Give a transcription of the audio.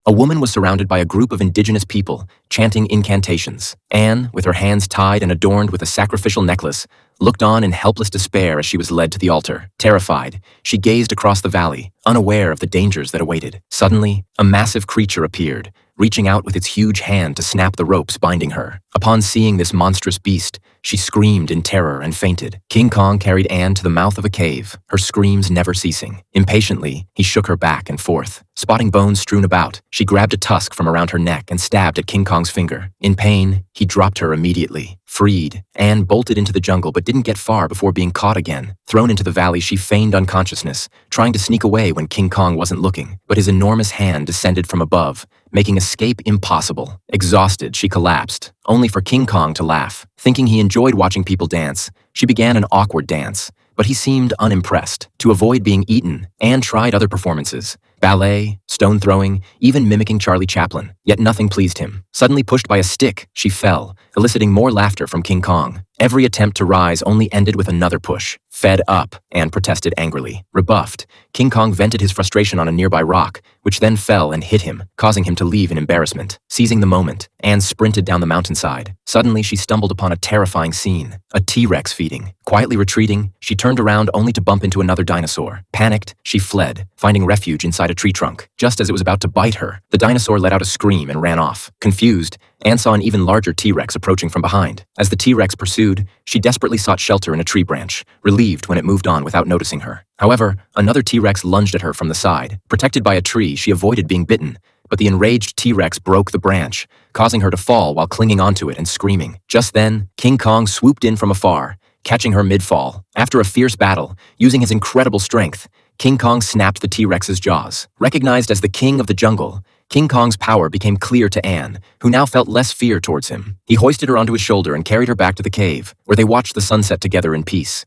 A woman was surrounded by a group of indigenous people, chanting incantations. Anne, with her hands tied and adorned with a sacrificial necklace, looked on in helpless despair as she was led to the altar. Terrified, she gazed across the valley, unaware of the dangers that awaited. Suddenly, a massive creature appeared, reaching out with its huge hand to snap the ropes binding her. Upon seeing this monstrous beast, she screamed in terror and fainted. King Kong carried Anne to the mouth of a cave, her screams never ceasing. Impatiently, he shook her back and forth. Spotting bones strewn about, she grabbed a tusk from around her neck and stabbed at King Kong's finger. In pain, he dropped her immediately. Freed, Anne bolted into the jungle but didn't get far before being caught again. Thrown into the valley, she feigned unconsciousness, trying to sneak away when King Kong wasn't looking. But his enormous hand descended from above, making escape impossible. Exhausted, she collapsed, only for King Kong to laugh. Thinking he enjoyed watching people dance, she began an awkward dance, but he seemed unimpressed. To avoid being eaten, Anne tried other performances. Ballet, stone throwing, even mimicking Charlie Chaplin, yet nothing pleased him. Suddenly pushed by a stick, she fell, eliciting more laughter from King Kong. Every attempt to rise only ended with another push. Fed up, Anne protested angrily. Rebuffed, King Kong vented his frustration on a nearby rock, which then fell and hit him, causing him to leave in embarrassment. Seizing the moment, Anne sprinted down the mountainside. Suddenly, she stumbled upon a terrifying scene. A T-Rex feeding. Quietly retreating, she turned around only to bump into another dinosaur. Panicked, she fled, finding refuge inside a tree trunk. Just as it was about to bite her, the dinosaur let out a scream and ran off. Confused, Anne saw an even larger T-Rex approaching from behind. As the T-Rex pursued, she desperately sought shelter in a tree branch, relieved when it moved on without noticing her. However, another T-Rex lunged at her from the side. Protected by a tree, she avoided being bitten, but the enraged T-Rex broke the branch, causing her to fall while clinging onto it and screaming. Just then, King Kong swooped in from afar, catching her mid-fall. After a fierce battle, using his incredible strength, King Kong snapped the T-Rex's jaws. Recognized as the king of the jungle, King Kong's power became clear to Anne, who now felt less fear towards him. He hoisted her onto his shoulder and carried her back to the cave, where they watched the sunset together in peace.